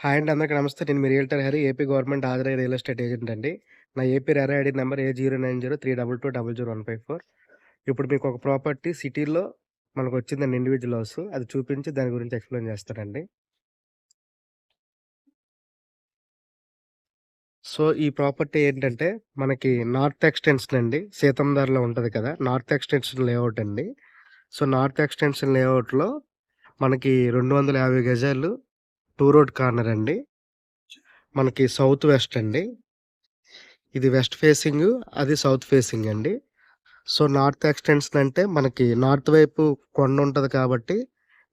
Hi అండి. అందరికీ నమస్తే. నేను మీ రియల్టర్ హరి. ఏపీ గవర్నమెంట్ హాజరయ్యే రియల్ ఎస్టేట్ ఏజెంట్ అండి. నా AP RERA ID number A090322000154. ఇప్పుడు మీకు ఒక ప్రాపర్టీ సిటీలో మనకొచ్చిందండి ఇండివిడ్యువల్ హౌస్. అది చూపించి దాని గురించి ఎక్స్‌ప్లెయిన్ చేస్తానండి. సో, ఈ ప్రాపర్టీ ఏంటంటే మనకి నార్త్ ఎక్స్‌టెన్షన్ అండి. సీతంధారలో ఉంటది కదా! నార్త్ ఎక్స్‌టెన్షన్ లేఅవుట్ అండి. సో, నార్త్ ఎక్స్‌టెన్షన్ లేఅవుట్‌లో మనకి 250 గజాలు 2 రోడ్ కార్నర్ అండి. మనకి సౌత్ వెస్ట్ అండి. ఇది వెస్ట్ ఫేసింగు, అది సౌత్ ఫేసింగ్ అండి. సో, నార్త్ ఎక్స్‌టెన్షన్ అంటే మనకి నార్త్ వైపు కొండుంటది కాబట్టి,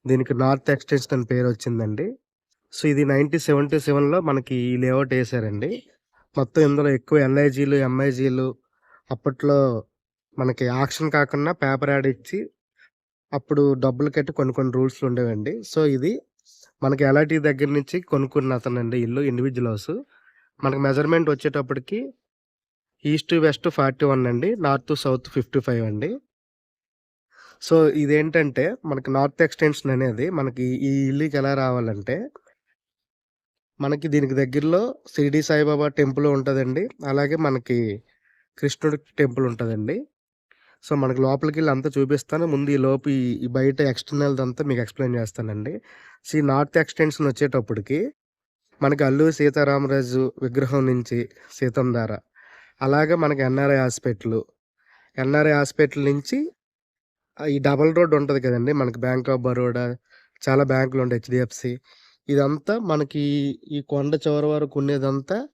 దీనికి నార్త్ ఎక్స్‌టెన్షన్ అని పేరొచ్చిందండి. సో, ఇది 1977లో మనకి ఈ లేఅవుట్ ఏసారండి. మొత్తం ఇందులో ఎక్కువ ఎల్ఐజీలు, ఎంఐజీలు అప్పట్లో మనకి ఆక్షన్ కాకుండా పేపర్ యాడ్ ఇచ్చి, అప్పుడు డబ్బులు కట్టి కొన్ని కొన్ని రూల్స్‌లుండేవండి. సో, ఇది మనకి ఎల్ఐటీ దగ్గర నుంచి కొనుక్కున్న అతనండి ఇల్లు ఇండివిడ్యువల్ హౌసు. మనకి మెజర్‌మెంట్ వచ్చేటప్పటికి ఈస్ట్, వెస్ట్ 41 అండి. నార్త్, సౌత్ 55 అండి. సో, ఇదేంటంటే మనకి నార్త్ ఎక్స్‌టెన్షన్ అనేది మనకి ఈ ఇల్లుకి ఎలా రావాలంటే, మనకి దీనికి దగ్గరలో షిరిడి సాయిబాబా టెంపుల్ ఉంటదండి. అలాగే మనకి కృష్ణుడి టెంపుల్ ఉంటదండి. సో, మనకి లోపలికెళ్ళి అంతా చూపిస్తాను. ముందు ఈలోపు ఈ బయట ఎక్స్టర్నల్‌దంతా మీకు ఎక్స్‌ప్లెయిన్ చేస్తానండి. సో, ఈ నార్త్ ఎక్స్‌టెన్షన్ వచ్చేటప్పటికి మనకి అల్లూరి సీతారామరాజు విగ్రహం నుంచి సీతంధార, అలాగే మనకి ఎన్ఆర్ఐ హాస్పిటల్ నుంచి ఈ డబుల్ రోడ్ ఉంటది కదండీ! మనకి బ్యాంక్ ఆఫ్ బరోడా, చాలా బ్యాంకులుంటాయి హెచ్‌డీఎఫ్‌సీ. ఇదంతా మనకి ఈ కొండ చివరి వరకు ఉండేదంతా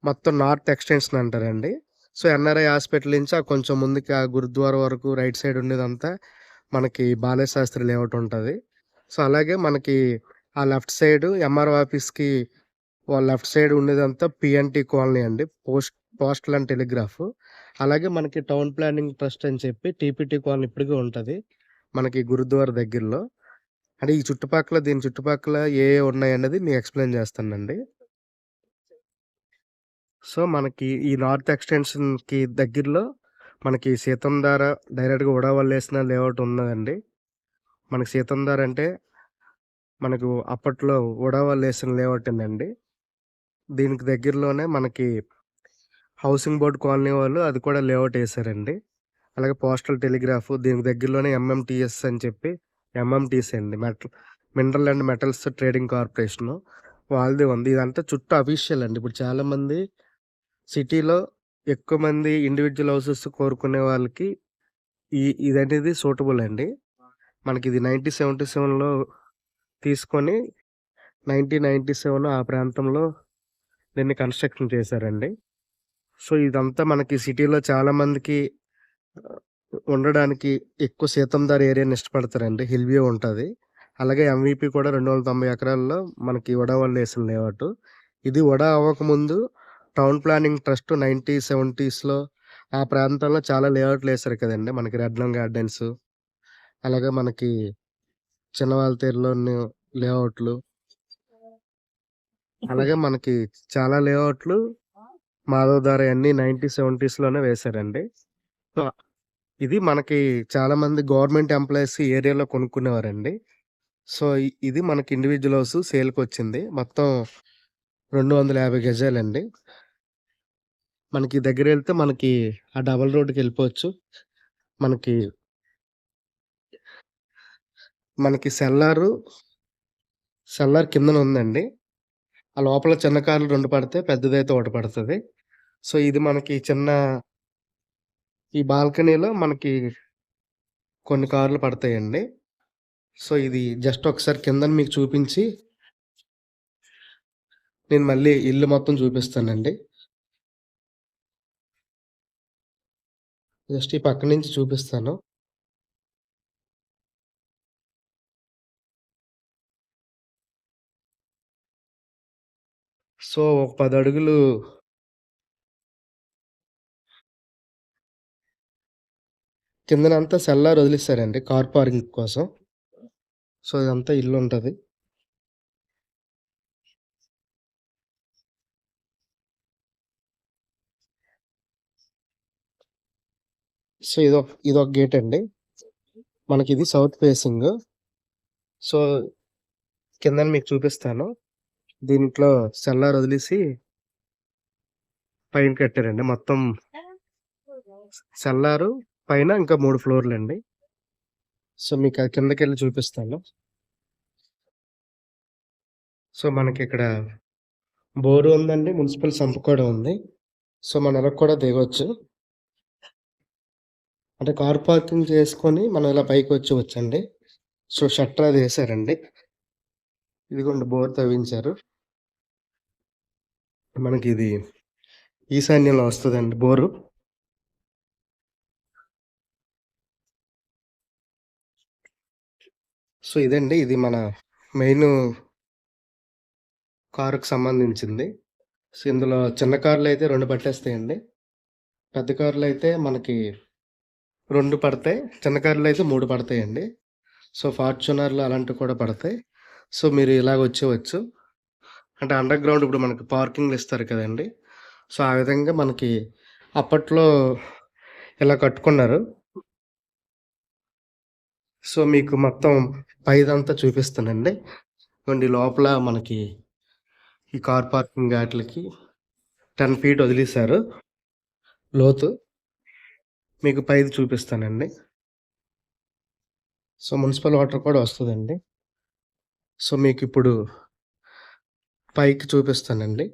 మొత్తం నార్త్ ఎక్స్‌టెన్షన్ అంటారండి. సో, ఎన్ఆర్ఐ హాస్పిటల్ నుంచి కొంచెం ముందుకి ఆ గురుద్వారా వరకు రైట్ సైడ్ ఉండేదంతా మనకి బాలయ్య శాస్త్రి లేఅవుట్ ఉంటది. సో, అలాగే మనకి ఆ లెఫ్ట్ సైడ్ ఎంఆర్ఓ ఆఫీస్‌కి లెఫ్ట్ సైడ్ ఉండేదంతా పీఎన్‌టీ కాలనీ అండి. Postal and telegraph. అలాగే మనకి టౌన్ ప్లానింగ్ ట్రస్ట్ అని చెప్పి టీపీటీ కాలనీ ఇప్పటికి ఉంటది. మనకి గురుద్వారా దగ్గరలో. అంటే ఈ చుట్టుపక్కల దీని చుట్టుపక్కల ఉన్నాయన్నది మీకు ఎక్స్‌ప్లెయిన్ చేస్తానండి. సో, మనకి ఈ నార్త్ ఎక్స్‌టెన్షన్‌కి దగ్గరలో మనకి సీతంధార డైరెక్ట్‌గా ఉడవల్లేసిన లేఅవుట్ ఉన్నదండి. మనకి సీతంధార అంటే మనకు అప్పట్లో ఉడవల్లేసిన లేఅవుటేనండి. దీనికి దగ్గరలోనే మనకి హౌసింగ్ బోర్డ్ కాలనీ వాళ్ళు అది కూడా లేఅవుట్ ఏసారండి. అలాగే పోస్టల్ టెలిగ్రాఫ్ దీనికి దగ్గరలోనే ఎంఎంటీఎస్ అని చెప్పి ఎంఎంటీసీ అండి. Mineral and metals trading corporation. వాళ్ళది ఉంది. ఇదంతా చుట్టూ అఫీషియల్ అండి. ఇప్పుడు చాలామంది సిటీలో ఎక్కువ మంది ఇండివిడ్యువల్ హౌసెస్ కోరుకునే వాళ్ళకి ఇదనేది సూటబుల్ అండి. మనకిది 1977లో తీసుకొని 1997 ఆ ప్రాంతంలో దీన్ని కన్‌స్ట్రక్షన్ చేశారండి. సో, ఇదంతా మనకి సిటీలో చాలా మందికి ఆహ్, ఉండడానికి ఎక్కువ సీతంధార ఏరియాని ఇష్టపడతారండి. హిల్ వ్యూ ఉంటది. అలాగే ఎంవీపీ కూడా 290 ఎకరాల్లో మనకి వడా వల్లేసిన లేఅవుటు. ఇది వడా అవ్వకముందు టౌన్ ప్లానింగ్ ట్రస్ట్ 1970స్‌లో ఆ ప్రాంతంలో చాలా లేఅవుట్‌లేసారు కదండీ! మనకి రెడ్లం గార్డెన్స్, అలాగే మనకి చిన్నవాల్తేరులోని లేఅవుట్లు, అలాగే మనకి చాలా లేఅవుట్లు మాధవధార అన్నీ 1970స్‌లోనే వేశారండి. సో, ఇది మనకి చాలా మంది గవర్నమెంట్ ఎంప్లాయీస్ ఈ ఏరియాలో కొనుక్కునేవారండి. సో, ఇది మనకి ఇండివిడ్యువల్ హౌస్ సేల్‌కొచ్చింది. మొత్తం 250 గజాలండి. మనకి దగ్గరెళ్తే మనకి ఆ డబుల్ రోడ్డుకెళ్ళిపోవచ్చు. మనకి, మనకి సెల్లార్ కిందన ఉందండి. ఆ లోపల చిన్న కార్లు 2 పడతాయి. పెద్దదైతే ఒకటి పడతది. సో, ఇది మనకి ఈ బాల్కనీలో మనకి కొన్ని కార్లు పడతాయండి. సో, ఇది జస్ట్ ఒకసారి కిందన మీకు చూపించి, నేను మళ్ళీ ఇల్లు మొత్తం చూపిస్తానండి. జస్ట్ ఈ పక్క నుంచి చూపిస్తాను. సో, ఒక 10 అడుగులు కిందనంతా సెల్లార్ వదిలిచ్చారండి కార్ పార్కింగ్ కోసం. సో, ఇదంతా ఇల్లుంటది. సో, ఇదొక గేటండి. మనకిది సౌత్ ఫేసింగు. సో, కిందన మీకు చూపిస్తాను. దీంట్లో సెల్లార్ వదిలేసి పైన కట్టారండి. మొత్తం సెల్లారు పైన ఇంకా 3 ఫ్లోర్‌లండి. సో, మీకది కిందకెళ్ళి చూపిస్తాను. సో, మనకిక్కడ బోరు ఉందండి. మున్సిపల్ సంప్ కూడా ఉంది. సో, మనం ఇలా కూడా దిగొచ్చు. అంటే కార్ పార్కింగ్ చేసుకొని మనం ఇలా పైకొచ్చేయొచ్చండి. సో, షట్టర్ అది ఏసారండి. ఇదిగోండి బోర్ తవ్వించారు. మనకిది ఈశాన్యంలో వస్తదండి బోరు. సో, ఇదండి. ఇది మన మెయిను కారుకి సంబంధించింది. సో, ఇందులో చిన్న కార్లయితే 2 పట్టేస్తాయండి. పెద్ద కార్లయితే మనకి 2 పడతాయి. చిన్న కార్లయితే 3 పడతాయండి. సో, ఫార్చునర్‌లు అలాంటివి కూడా పడతాయి. సో, మీరు ఇలాగొచ్చేయవచ్చు. అంటే అండర్ గ్రౌండ్ ఇప్పుడు మనకి పార్కింగ్‌లు ఇస్తారు కదండీ! సో, ఆ విధంగా మనకి అప్పట్లో ఇలా కట్టుకున్నారు. సో, మీకు మొత్తం పైదంతా చూపిస్తానండి. ఇగోండి లోపల మనకి ఈ కార్ పార్కింగ్ ఆటిలకి 10 ఫీట్ వదిలేశారు లోతు. మీకు పైది చూపిస్తానండి. సో, మున్సిపల్ వాటర్ కూడా వస్తదండి. సో, మీకిప్పుడు పైకి చూపిస్తానండి.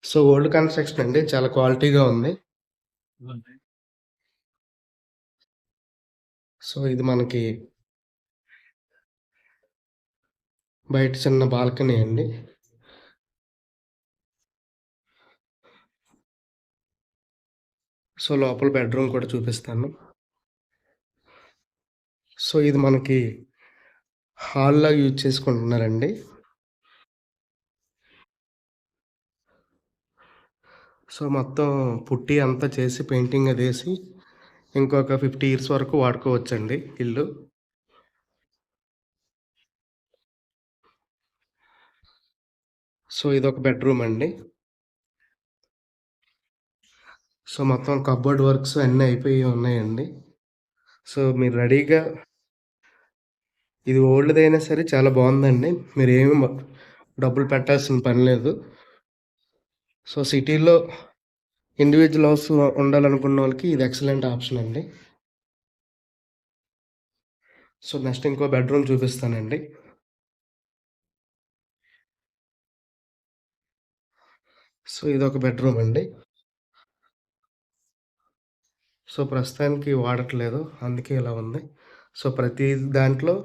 సో, ఓల్డ్ కన్‌స్ట్రక్షన్ అండి. చాలా క్వాలిటీగా ఉంది. సో, ఇది మనకి బయట చిన్న బాల్కనీ అండి. సో, లోపల బెడ్‌రూమ్ కూడా చూపిస్తాను. సో, ఇది మనకి హాల్‌లాగా యూజ్ చేసుకుంటున్నారండి. సో, మొత్తం పుట్టి అంతా చేసి పెయింటింగ్ అదేసి ఇంకొక 50 ఇయర్స్ వరకు వాడుకోవచ్చండి ఇల్లు. సో, ఇదొక బెడ్‌రూమ్ అండి. సో, మొత్తం కప్‌బోర్డ్ వర్క్స్ అన్నీ అయిపోయి ఉన్నాయండి. సో, మీరు రెడీగా ఇది ఓల్డ్‌దైనా సరే చాలా బావుందండి. మీరేమి డబ్బులు పెట్టాల్సిన పని లేదు. సో, సిటీలో ఇండివిడ్యువల్ హౌస్ ఉండాలనుకున్నోళ్ళకి ఇది ఎక్సలెంట్ ఆప్షన్ అండి. సో, నెక్స్ట్ ఇంకో బెడ్‌రూమ్ చూపిస్తానండి. సో, ఇదొక బెడ్‌రూమ్ అండి. సో, ప్రస్తుతానికి వాడట్లేదు. అందుకే ఇలా ఉంది. సో, ప్రతి దాంట్లో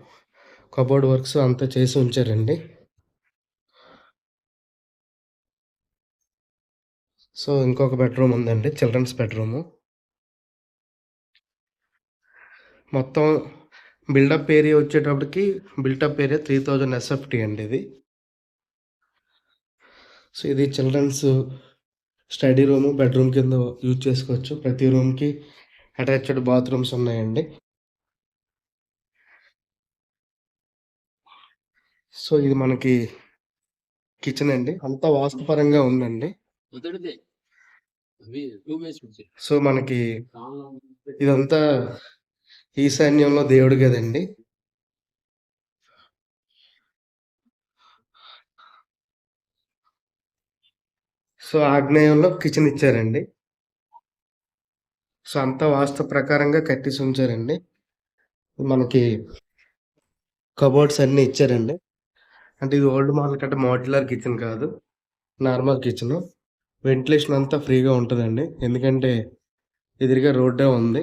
కబోర్డ్ వర్క్స్ అంతా చేసి ఉంచారండి. సో, ఇంకొక బెడ్‌రూమ్ ఉందండి. Children's bedroom. మొత్తం బిల్డప్ ఏరియా వచ్చేటప్పటికి బిల్టప్ ఏరియా 3000 ఎస్ఎఫ్‌టీ అండి ఇది. సో, ఇది చిల్డ్రన్స్ స్టడీ రూము, బెడ్‌రూమ్ కింద యూజ్ చేసుకోవచ్చు. ప్రతి రూమ్‌కి అటాచ్డ్ బాత్రూమ్స్ ఉన్నాయండి. సో, ఇది మనకి కిచెన్ అండి. అంతా వాస్తుపరంగా ఉందండి. సో, మనకి ఇదంతా ఈశాన్యంలో దేవుడి గదండి. సో, ఆగ్నేయంలో కిచెన్ ఇచ్చారండి. సో, అంతా వాస్తు ప్రకారంగా కట్టేసి ఉంచారండి. మనకి కబోర్డ్స్ అన్నీ ఇచ్చారండి. అంటే ఇది ఓల్డ్ మోడల్ కంటే మోడ్యులర్ కిచెన్ కాదు. Normal kitchen. వెంటిలేషన్ అంతా ఫ్రీగా ఉంటదండి. ఎందుకంటే ఎదురుగా రోడ్డే ఉంది.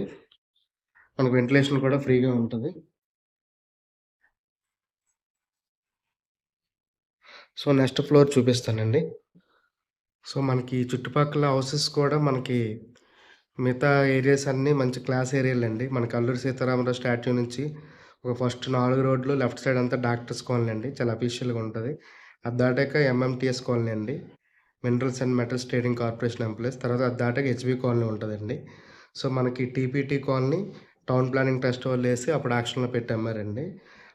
మనకు వెంటిలేషన్ కూడా ఫ్రీగా ఉంటది. సో, నెక్స్ట్ ఫ్లోర్ చూపిస్తానండి. సో, మనకి చుట్టుపక్కల హౌసెస్ కూడా మనకి మిగతా ఏరియాస్ అన్నీ మంచి క్లాస్ ఏరియాలండి. మనకి అల్లూరి సీతారామరాజు స్టాట్యూ నుంచి ఒక ఫస్ట్ 4 రోడ్లు లెఫ్ట్ సైడ్ అంతా డాక్టర్స్ కాలనీ అండి. చాలా అఫీషియల్‌గా ఉంటది. అది దాటాక ఎంఎంటీఎస్ కాలనీ అండి. Minerals and metals trading corporation employees. తర్వాత అది దాటాక హెచ్‌బీ కాలనీ ఉంటదండి. సో, మనకి TPT colony town planning trust వాళ్ళేసి అప్పుడు యాక్షన్‌లో పెట్టి అమ్మారండి.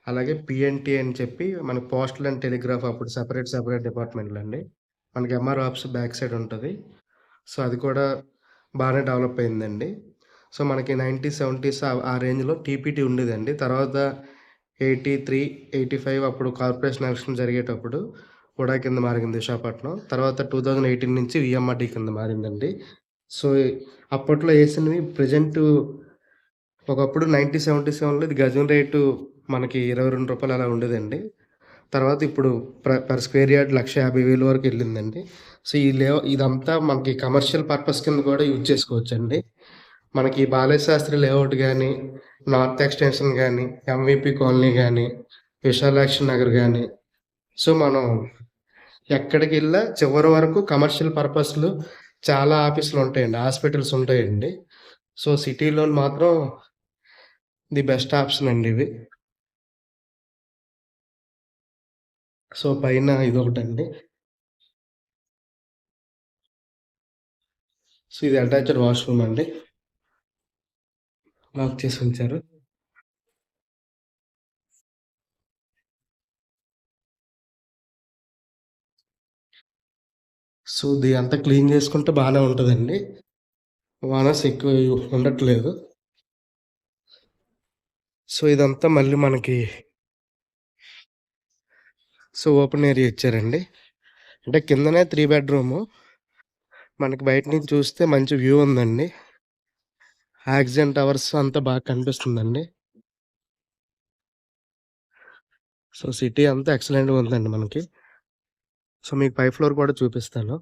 అలాగే పీఎన్టీ అని చెప్పి మనకి పోస్టల్ అండ్ టెలిగ్రాఫ్ అప్పుడు సెపరేట్ డిపార్ట్‌మెంట్‌లండి. మనకి ఎంఆర్ఓ ఆఫీస్ బ్యాక్ సైడ్ ఉంటది. సో, అది కూడా బానే డెవలప్ అయిందండి. సో, మనకి 90, 70స్ ఆ రేంజ్‌లో టీపీటీ ఉండేదండి. తర్వాత 83, 85 అప్పుడు కార్పొరేషన్ ఎలక్షన్ జరిగేటప్పుడు హుడా కింద మారింది విశాఖపట్నం. తర్వాత 2018 నుంచి వీఎంఆర్‌డీ కింద మారిందండి. సో, అప్పట్లో ఏసినవి ప్రెజెంటు ఒకప్పుడు 90, 77లో ఇది గజం రేటు మనకి రూ. 22 అలా ఉండేదండి. తర్వాత ఇప్పుడు పర్ స్క్వేర్ యార్డ్ 1,50,000 వరకు ఎళ్ళిందండి. సో, ఇదంతా మనకి కమర్షియల్ పర్పస్ కింద కూడా యూజ్ చేసుకోవచ్చండి. మనకి బాలాజీ శాస్త్రి లేఅవుట్ గాని, నార్త్ ఎక్స్‌టెన్షన్ గాని, ఎంవీపీ కాలనీ గాని, విశాలాక్షి నగర్ గాని, సో, మనం ఎక్కడికెళ్ళినా చివరి వరకు కమర్షియల్ పర్పస్‌లు చాలా ఆఫీసులుంటాయండి. హాస్పిటల్స్ ఉంటాయండి. సో, సిటీలోని మాత్రం ది బెస్ట్ ఆప్షన్ అండి ఇవి. సో, పైన ఇదొకటండి. సో, ఇది అటాచ్డ్ వాష్‌రూమ్ అండి. లాక్ చేసి ఉంచారు. సో, ఇది అంతా క్లీన్ చేసుకుంటే బానే ఉంటదండి. ఓనర్స్ ఎక్కువ ఉండట్లేదు. సో, ఇదంతా మళ్ళీ మనకి ఓపెన్ ఏరియా ఇచ్చారండి. అంటే కిందనే 3 బెడ్‌రూము. మనకి బయట నుంచి చూస్తే మంచి వ్యూ ఉందండి. ఆక్సిజన్ టవర్స్ అంతా బాగా కనిపిస్తుందండి. సో, సిటీ అంతా ఎక్సలెంట్‌గా ఉందండి మనకి. సో, మీకు పై ఫ్లోర్ కూడా చూపిస్తాను.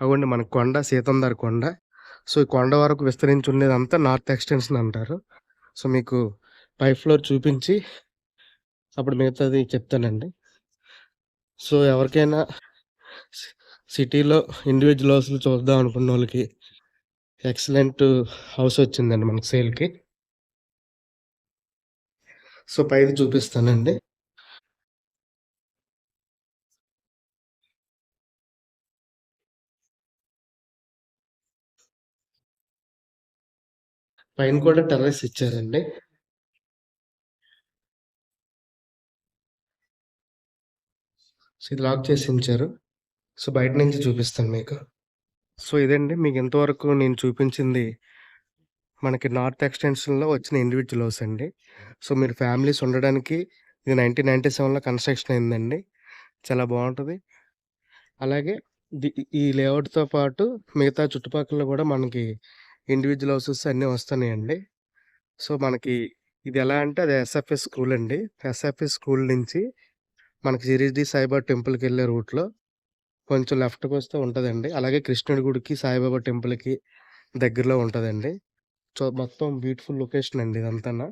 అగోండి మన కొండ సీతందార్ కొండ. సో, ఈ కొండ వరకు విస్తరించి ఉండేదంతా నార్త్ ఎక్స్‌టెన్షన్ అంటారు. సో, మీకు పై ఫ్లోర్ చూపించి అప్పుడు మిగతాది చెప్తానండి. సో, ఎవరికైనా సి సిటీలో ఇండివిడ్యువల్ హౌస్‌లు చూద్దాం అనుకున్నోళ్ళకి ఎక్సలెంట్ హౌస్ వచ్చిందండి మనకి సేల్‌కి. సో, పైది చూపిస్తానండి. పైన కూడా టెర్రస్ ఇచ్చారండి. సో, ఇది లాక్ చేసి ఉంచారు. సో, బయట నుంచి చూపిస్తాను మీకు. సో, ఇదండి మీకు ఇంతవరకు నేను చూపించింది మనకి నార్త్ ఎక్స్‌టెన్షన్‌లో వచ్చిన ఇండివిడ్యువల్ హౌస్ అండి. సో, మీరు ఫ్యామిలీస్ ఉండడానికి ఇది 1997లో కన్‌స్ట్రక్షన్ అయిందండి. చాలా బావుంటది. అలాగే ది ఈ లేఅవుట్‌తో పాటు మిగతా చుట్టుపక్కల గూడా మనకి ఇండివిడ్యువల్ హౌసెస్ అన్నీ వస్తున్నాయండి. సో, మనకి ఇదెలా అంటే అది ఎస్ఎఫ్ఎస్ స్కూల్ అండి. ఎస్ఎఫ్ఎస్ స్కూల్ నుంచి మనకి షిరిడీ సాయిబాబా టెంపుల్‌కెళ్ళే రూట్‌లో కొంచెం లెఫ్ట్‌కొస్తే ఉంటదండి. అలాగే కృష్ణుడి గుడికి, సాయిబాబా టెంపుల్‌కి దగ్గరలో ఉంటదండి. సో, మొత్తం బ్యూటిఫుల్ లొకేషన్ అండి ఇదంతాన.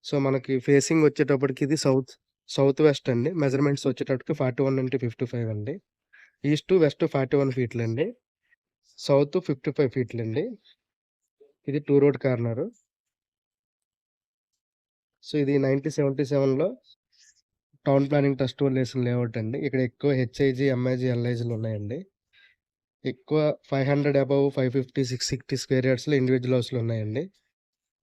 సో, మనకి ఫేసింగ్ వచ్చేటప్పటికి ఇది సౌత్ వెస్ట్ అండి. మెజర్‌మెంట్స్ వచ్చేటప్పటికి 41-55 అండి. East, west 41 ఫీట్లండి. సౌత్ 55 ఫీట్లండి. ఇది 2 రోడ్ కార్నరు. సో, ఇది 1977లో టౌన్ ప్లానింగ్ ట్రస్ట్ వాళ్ళేసిన లేఅవుట్ అండి. ఇక్కడ ఎక్కువ హెచ్ఐజీ, ఎంఐజీ, ఎల్ఐజీలు ఉన్నాయండి. ఎక్కువ 500 అబోవ్ 550, 660 స్క్వేర్ యార్డ్స్‌లో ఇండివిడ్యువల్ హౌస్‌లు ఉన్నాయండి.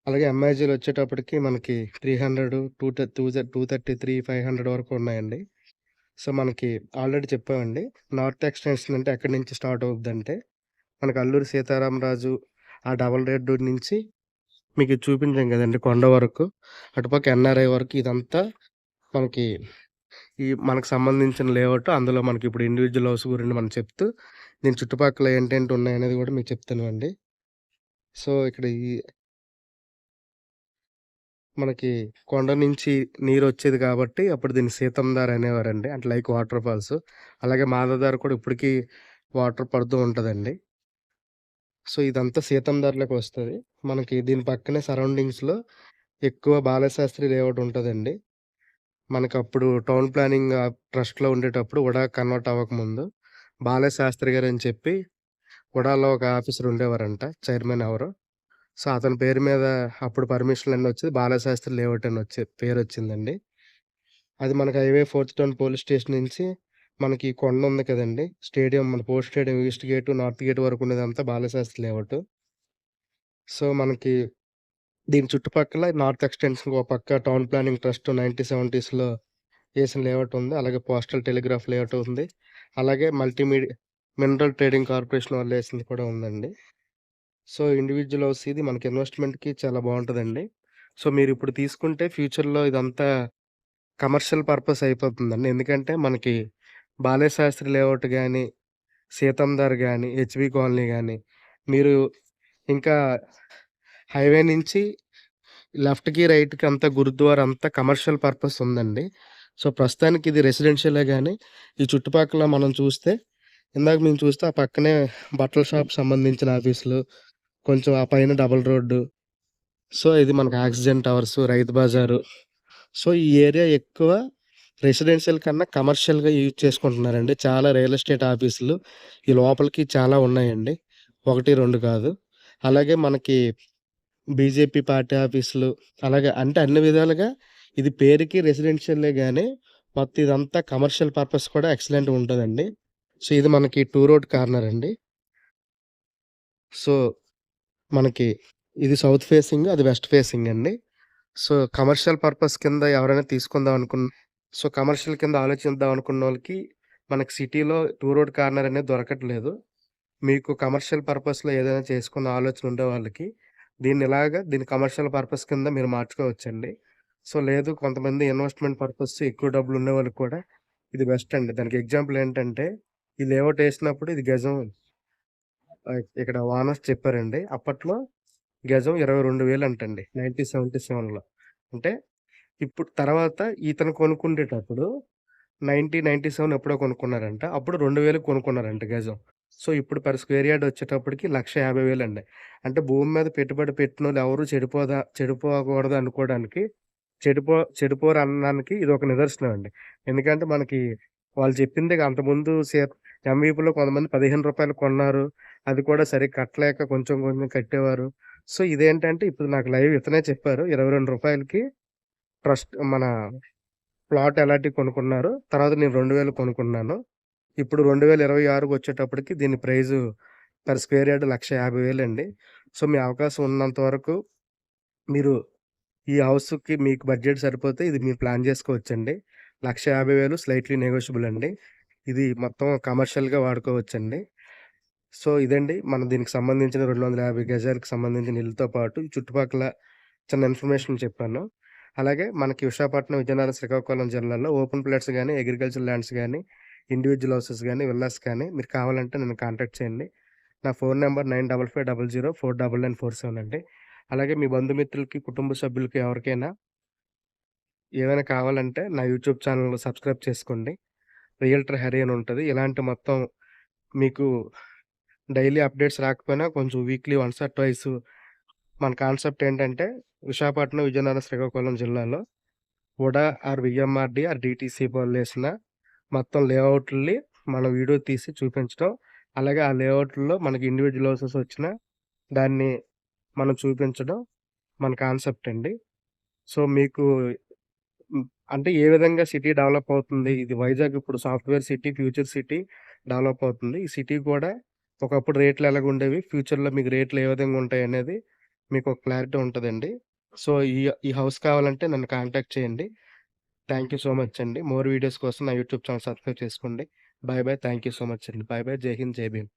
అలాగే ఎంఐజీలు వచ్చేటప్పటికి మనకి 300, 233, 500 వరకు ఉన్నాయండి. సో, మనకి ఆల్రెడీ చెప్పామండి. నార్త్ ఎక్స్‌టెన్షన్ అంటే ఎక్కడి నుంచి స్టార్ట్ అవుద్దంటే, మనకి అల్లూరి సీతారామరాజు ఆ డబుల్ రోడ్ నుంచి మీకు చూపించాం గదండీ కొండ వరకు. అటుపక్క ఎన్ఆర్ఐ వరకు ఇదంతా మనకి మనకు సంబంధించిన లేఅవుట్. అందులో మనకిప్పుడు ఇండివిడ్యువల్ హౌస్ గురించి మనం చెప్తూ, దీని చుట్టుపక్కల ఏంటేంటి ఉన్నాయనేది గూడా మీకు చెప్తానండి. సో, ఇక్కడ మనకి కొండ నుంచి నీరొచ్చేది కాబట్టి అప్పుడు దీన్ని సీతంధార అనేవారండి. అంటే లైక్ వాటర్ ఫాల్స్. అలాగే మాధవధార కూడా ఇప్పటికి వాటర్ పడుతూ ఉంటదండి. సో, ఇదంతా సీతంధారలోకి వస్తది. మనకి దీని పక్కనే సరౌండింగ్స్‌లో ఎక్కువ బాలశాస్త్రి లేఅవుట్ ఉంటదండి. మనకప్పుడు టౌన్ ప్లానింగ్ ట్రస్ట్‌లో ఉండేటప్పుడు ఉడా కన్వర్ట్ అవ్వకముందు బాలశాస్త్రి గారని చెప్పి ఉడాలో ఒక ఆఫీసర్ ఉండేవారంట. చైర్మన్ ఎవరో. సో, అతని పేరు మీద అప్పుడు పర్మిషన్‌లన్నీ వచ్చి బాలశాస్త్రి లేఅవుట్ అని పేరొచ్చిందండి. అది మనకి హైవే 4థ్ టౌన్ పోలీస్ స్టేషన్ నుంచి మనకి కొండ ఉంది కదండీ! స్టేడియం మన sports stadium east gate, north gate వరకు ఉండేదంతా బాలశాస్త్రి లేఅవుట్. సో, మనకి దీని చుట్టుపక్కల నార్త్ ఎక్స్‌టెన్షన్‌కి ఒక పక్క టౌన్ ప్లానింగ్ ట్రస్ట్ 1970స్‌లో ఏసిన లేఅవుట్ ఉంది. అలాగే పోస్టల్ టెలిగ్రాఫ్ లేఅవుట్ ఉంది. అలాగే మినరల్ ట్రేడింగ్ కార్పొరేషన్ వాళ్ళేసింది కూడా ఉందండి. సో, ఇండివిడ్యువల్ హౌస్ ఇది మనకి ఇన్వెస్ట్‌మెంట్‌కి చాలా బావుంటదండి. సో, మీరిప్పుడు తీసుకుంటే ఫ్యూచర్‌లో ఇదంతా కమర్షియల్ పర్పస్ అయిపోతుందండి. ఎందుకంటే మనకి బాలేశాస్త్రి లేఅవుట్ గాని, సీతందార్ గాని, హెచ్‌బీ కాలనీ గాని, మీరు ఇంకా హైవే నుంచి లెఫ్ట్‌కి, రైట్‌కి అంతా గురుద్వారా అంతా కమర్షియల్ పర్పస్ ఉందండి. సో, ప్రస్తుతానికి ఇది రెసిడెన్షియలే గాని, ఈ చుట్టుపక్కల మనం చూస్తే ఇందాక మేము చూస్తే ఆ పక్కనే బట్టల షాప్‌కి సంబంధించిన ఆఫీసులు, కొంచెం ఆ పైన డబుల్ రోడ్డు. సో, ఇది మనకు ఆక్సిజన్ టవర్స్, రైతు బజారు. సో, ఈ ఏరియా ఎక్కువ రెసిడెన్షియల్ కన్నా కమర్షియల్‌గా యూజ్ చేసుకుంటున్నారండి. చాలా రియల్ ఎస్టేట్ ఆఫీసులు ఈ లోపలికి చాలా ఉన్నాయండి. 1, 2 కాదు. అలాగే మనకి బీజేపీ పార్టీ ఆఫీసులు, అలాగే అంటే అన్ని విధాలుగా ఇది పేరుకి రెసిడెన్షియలే గాని, మొత్తం ఇదంతా కమర్షియల్ పర్పస్ కూడా ఎక్సలెంట్‌గా ఉంటదండి. సో, ఇది మనకి 2 రోడ్ కార్నర్ అండి. సో, మనకి ఇది సౌత్ ఫేసింగ్, అది వెస్ట్ ఫేసింగ్ అండి. సో, కమర్షియల్ పర్పస్ కింద ఎవరైనా తీసుకుందాం సో, కమర్షియల్ కింద ఆలోచిద్దాం అనుకున్నోళ్ళకి మనకి సిటీలో 2 రోడ్ కార్నర్ అనేది దొరకట్లేదు. మీకు కమర్షియల్ పర్పస్‌లో ఏదైనా చేసుకున్న ఆలోచన ఉండే వాళ్ళకి దీన్ని కమర్షియల్ పర్పస్ కింద మీరు మార్చుకోవచ్చండి. సో, లేదు కొంతమంది ఇన్వెస్ట్‌మెంట్ పర్పస్ ఎక్కువ డబ్బులు ఉండేవాళ్ళకి కూడా ఇది బెస్ట్ అండి. దానికి ఎగ్జాంపుల్ ఏంటంటే, ఈ లేఅవుట్ ఏసినప్పుడు ఇది గజం ఇక్కడ ఓనర్స్ చెప్పారండి. అప్పట్లో గజం 22,000 అంటండి. 1977లో. అంటే ఇప్పుడు తర్వాత ఇతను కొనుక్కుండేటప్పుడు 1997 ఎప్పుడో కొనుక్కున్నారంట. అప్పుడు 2,000కి కొనుక్కున్నారంట గజం. సో, ఇప్పుడు పర్ స్క్వేర్ యార్డ్ వచ్చేటప్పటికి 1,50,000 అండి. అంటే భూమి మీద పెట్టుబడి పెట్టినోళ్ళు ఎవరు చెడిపోకూడదు అనుకోవడానికి, చెడిపోరనడానికి ఇదొక నిదర్శనం అండి. ఎందుకంటే మనకి వాళ్ళు చెప్పిందే అంతకుముందు ఎంవీపీలో కొంతమంది రూ. 15 కొన్నారు. అది కూడా సరిగ్గా కట్టలేక కొంచెం కొంచెం కట్టేవారు. సో, ఇదేంటంటే ఇప్పుడు నాకు లైవ్ ఇతనే చెప్పారు. రూ. 22కి మన ప్లాట్ ఎలాంటివి కొనుక్కున్నారు. తర్వాత నేను 2,000 కొనుక్కున్నాను. ఇప్పుడు 2026 వచ్చేటప్పటికి దీని ప్రైజు పర్ స్క్వేర్ యార్డ్ 1,50,000 అండి. సో, మీ అవకాశం ఉన్నంత వరకు మీరు ఈ హౌస్‌కి మీకు బడ్జెట్ సరిపోతే ఇది మీరు ప్లాన్ చేసుకోవచ్చండి. 1,50,000 స్లైట్‌లీ నెగోషియబుల్ అండి. ఇది మొత్తం కమర్షియల్‌గా వాడుకోవచ్చండి. సో, ఇదండి దీనికి సంబంధించిన 250 గజాలకు సంబంధించిన ఇల్లుతో పాటు ఈ చుట్టుపక్కల చిన్న ఇన్ఫర్మేషన్ చెప్పాను. అలాగే మనకి విశాఖపట్నం, విజయనగరం, శ్రీకాకుళం జిల్లాల్లో ఓపెన్ ప్లాట్స్ గాని, అగ్రికల్చర్ ల్యాండ్స్ గాని, ఇండివిడ్యువల్ హౌసెస్ గాని, విల్లాస్ కానీ మీరు కావాలంటే నన్ను కాంటాక్ట్ చేయండి. నా ఫోన్ నంబర్ 9550049947 అండి. అలాగే మీ బంధుమిత్రులకి, కుటుంబ సభ్యులకి ఎవరికైనా ఏవైనా కావాలంటే నా యూట్యూబ్ ఛానెల్ సబ్స్క్రైబ్ చేసుకోండి. రియల్టర్ హరి అని ఉంటది. ఇలాంటి మొత్తం మీకు డైలీ అప్డేట్స్ రాకపోయినా కొంచెం వీక్లీ వన్స్ ఆర్ ట్వైస్ మన కాన్సెప్ట్ ఏంటంటే విశాఖపట్నం, విజయనగరం, శ్రీకాకుళం జిల్లాలో వుడా ఆర్ వీఎంఆర్‌డీ ఆర్ డీటీసీ వాళ్ళేసిన మొత్తం లేఅవుట్‌లని మనం వీడియో తీసి చూపించడం. అలాగే ఆ లేఅవుట్‌లో మనకి ఇండివిడ్యువల్ హౌసెస్ వచ్చినా దాన్ని మనం చూపించడం మన కాన్సెప్ట్ అండి. సో, మీకు హ్మ్. అంటే ఏ విధంగా సిటీ డెవలప్ అవుతుంది. ఇది వైజాగ్ ఇప్పుడు software city, future city develop అవుతుంది. ఈ సిటీ కూడా ఒకప్పుడు రేట్లు ఎలాగుండేవి, ఫ్యూచర్‌లో మీకు రేట్లు ఏ విధంగా ఉంటాయనేది మీకు ఒక క్లారిటీ ఉంటదండి. సో, ఈ హౌస్ కావాలంటే నన్ను కాంటాక్ట్ చేయండి. థాంక్ యూ సో మచ్ అండి. మోర్ వీడియోస్ కోసం నా యూట్యూబ్ ఛానెల్ సబ్స్క్రైబ్ చేసుకోండి. Bye bye. Thank you so much అండి. Bye bye. జై హింద్, జై భీమ్.